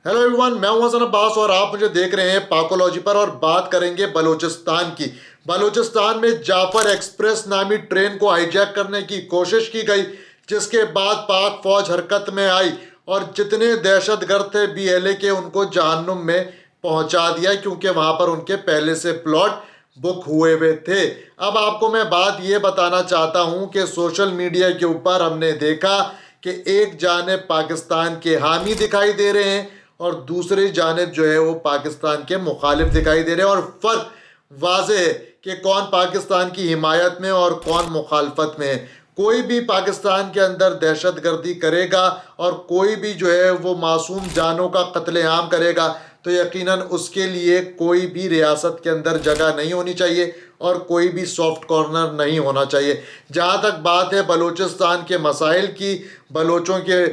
Hello everyone, मैं हूं हसन अब्बास और आप मुझे देख रहे हैं पाकोलॉजी पर। और बात करेंगे बलूचिस्तान की। बलूचिस्तान में जाफर एक्सप्रेस नामी ट्रेन को हाईजैक करने की कोशिश की गई, जिसके बाद पाक फौज हरकत में आई और जितने दहशतगर्द थे BLA के, उनको जहन्नुम में पहुंचा दिया, क्योंकि वहां पर उनके पहले से प्लॉट बुक हुए हुए थे। अब आपको मैं बात ये बताना चाहता हूं कि सोशल मीडिया के ऊपर हमने देखा कि एक जानिब पाकिस्तान के हामी दिखाई दे रहे हैं और दूसरी जानिब जो है वो पाकिस्तान के मुखालिफ दिखाई दे रहे हैं, और फर्क वाज़ेह है कि कौन पाकिस्तान की हिमायत में और कौन मुखालफत में है। कोई भी पाकिस्तान के अंदर दहशतगर्दी करेगा और कोई भी जो है वो मासूम जानों का कत्लेआम करेगा तो यकीनन उसके लिए कोई भी रियासत के अंदर जगह नहीं होनी चाहिए और कोई भी सॉफ्ट कॉर्नर नहीं होना चाहिए। जहाँ तक बात है बलूचिस्तान के मसाइल की, बलोचों के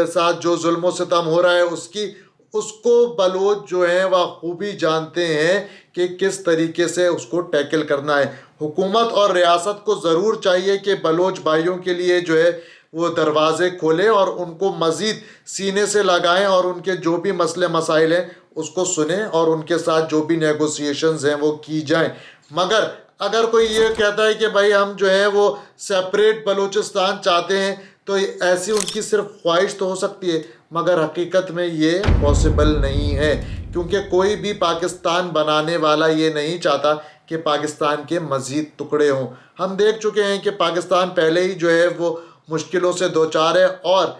साथ जो जुल्म सितम हो रहा है उसको बलोच जो हैं वह खूबी जानते हैं कि किस तरीके से उसको टैकल करना है। हुकूमत और रियासत को ज़रूर चाहिए कि बलोच भाइयों के लिए जो है वो दरवाज़े खोलें और उनको मज़ीद सीने से लगाएं और उनके जो भी मसले मसाइल हैं उसको सुने और उनके साथ जो भी नेगोशिएशंस हैं वो की जाएं। मगर अगर कोई ये कहता है कि भाई हम जो है वो सेपरेट बलूचिस्तान चाहते हैं तो ऐसी उनकी सिर्फ ख्वाहिश तो हो सकती है, मगर हकीकत में ये पॉसिबल नहीं है, क्योंकि कोई भी पाकिस्तान बनाने वाला ये नहीं चाहता कि पाकिस्तान के मज़ीद टुकड़े हों। हम देख चुके हैं कि पाकिस्तान पहले ही जो है वो मुश्किलों से दो चार है और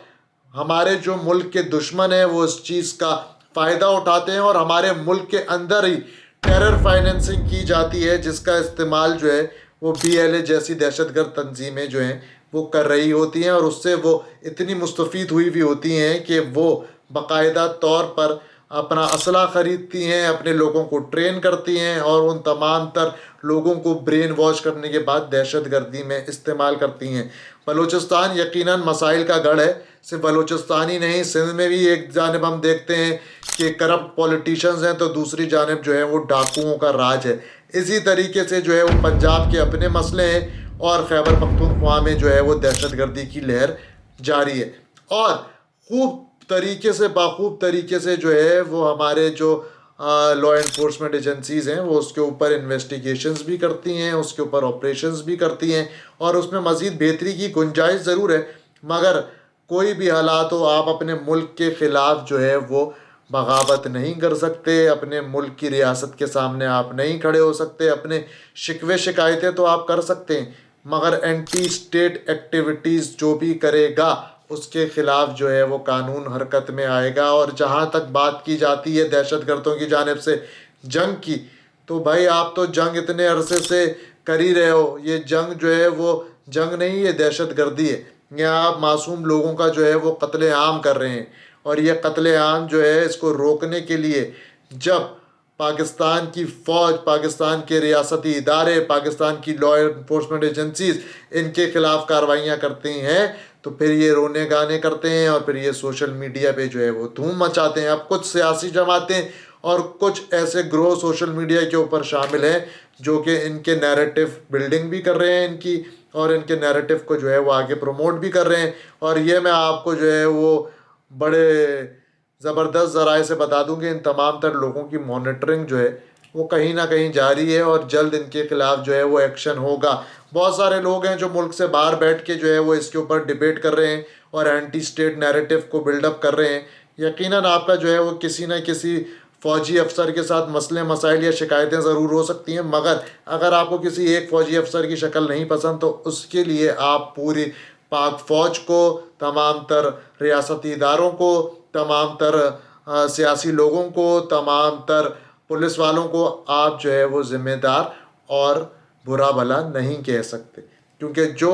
हमारे जो मुल्क के दुश्मन हैं वो इस चीज़ का फ़ायदा उठाते हैं और हमारे मुल्क के अंदर ही टेरर फाइनेंसिंग की जाती है, जिसका इस्तेमाल जो है वो BLA जैसी दहशतगर्द तंजीमें जो हैं वो कर रही होती हैं और उससे वो इतनी मुस्तफ़ीद हुई भी होती हैं कि वो बाकायदा तौर पर अपना असला ख़रीदती हैं, अपने लोगों को ट्रेन करती हैं और उन तमाम तर लोगों को ब्रेन वॉश करने के बाद दहशतगर्दी में इस्तेमाल करती हैं। बलूचिस्तान यकीनन मसाइल का गढ़ है। सिर्फ बलूचिस्तान ही नहीं, सिंध में भी एक जानिब हम देखते हैं कि करप्ट पॉलिटिशियंस हैं तो दूसरी जानिब जो है वो डाकुओं का राज है। इसी तरीके से जो है वो पंजाब के अपने मसले हैं और खैबर पख्तूनख्वा में जो है वो दहशतगर्दी की लहर जारी है। और बाखूब तरीके से जो है वो हमारे जो लॉ एनफोर्समेंट एजेंसीज़ हैं वो उसके ऊपर इन्वेस्टिगेशंस भी करती हैं, उसके ऊपर ऑपरेशंस भी करती हैं और उसमें मज़ीद बेहतरी की गुंजाइश ज़रूर है। मगर कोई भी हालात हो, आप अपने मुल्क के ख़िलाफ़ जो है वो बगावत नहीं कर सकते, अपने मुल्क की रियासत के सामने आप नहीं खड़े हो सकते। अपने शिकवे शिकायतें तो आप कर सकते हैं, मगर एंटी स्टेट एक्टिविटीज़ जो भी करेगा उसके ख़िलाफ़ जो है वो कानून हरकत में आएगा। और जहाँ तक बात की जाती है दहशतगर्दों की जानिब से जंग की, तो भाई आप तो जंग इतने अरसे से कर ही रहे हो। ये जंग जो है वो जंग नहीं, ये दहशतगर्दी है। यहाँ आप मासूम लोगों का जो है वो कत्लेआम कर रहे हैं और ये कत्लेआम जो है इसको रोकने के लिए जब पाकिस्तान की फ़ौज, पाकिस्तान के रियासती इदारे, पाकिस्तान की लॉ एनफोर्समेंट एजेंसीज़ इनके ख़िलाफ़ कार्रवाइयाँ करती हैं तो फिर ये रोने गाने करते हैं और फिर ये सोशल मीडिया पे जो है वो धूम मचाते हैं। अब कुछ सियासी जमातें और कुछ ऐसे ग्रोह सोशल मीडिया के ऊपर शामिल हैं जो कि इनके नैरेटिव बिल्डिंग भी कर रहे हैं इनकी, और इनके नैरेटिव को जो है वो आगे प्रमोट भी कर रहे हैं। और ये मैं आपको जो है वो बड़े ज़बरदस्त ज़राए से बता दूं कि इन तमाम तर लोगों की मॉनिटरिंग जो है वो कहीं ना कहीं जारी है और जल्द इनके ख़िलाफ़ जो है वो एक्शन होगा। बहुत सारे लोग हैं जो मुल्क से बाहर बैठ के जो है वो इसके ऊपर डिबेट कर रहे हैं और एंटी स्टेट नैरेटिव को बिल्डअप कर रहे हैं। यकीनन आपका जो है वो किसी न किसी फ़ौजी अफसर के साथ मसले मसाइल या शिकायतें ज़रूर हो सकती हैं, मगर अगर आपको किसी एक फ़ौजी अफसर की शक्ल नहीं पसंद तो उसके लिए आप पूरी पाक फ़ौज को, तमाम तर रियासती इदारों को, तमाम तर सियासी लोगों को, तमाम तर पुलिस वालों को आप जो है वो ज़िम्मेदार और बुरा भला नहीं कह सकते, क्योंकि जो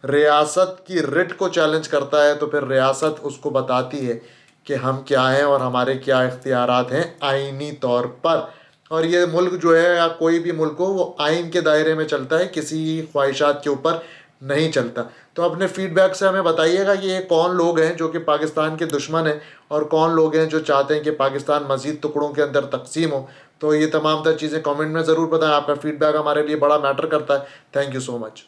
रियासत की रिट को चैलेंज करता है तो फिर रियासत उसको बताती है कि हम क्या हैं और हमारे क्या इख्तियारात हैं आइनी तौर पर। और ये मुल्क जो है या कोई भी मुल्क हो वो आइन के दायरे में चलता है, किसी ख्वाहिशात के ऊपर नहीं चलता। तो अपने फीडबैक से हमें बताइएगा कि ये कौन लोग हैं जो कि पाकिस्तान के दुश्मन हैं और कौन लोग हैं जो चाहते हैं कि पाकिस्तान मज़ीद टुकड़ों के अंदर तकसीम हो। तो ये तमाम तर चीज़ें कमेंट में ज़रूर बताएं। आपका फीडबैक हमारे लिए बड़ा मैटर करता है। Thank you so much.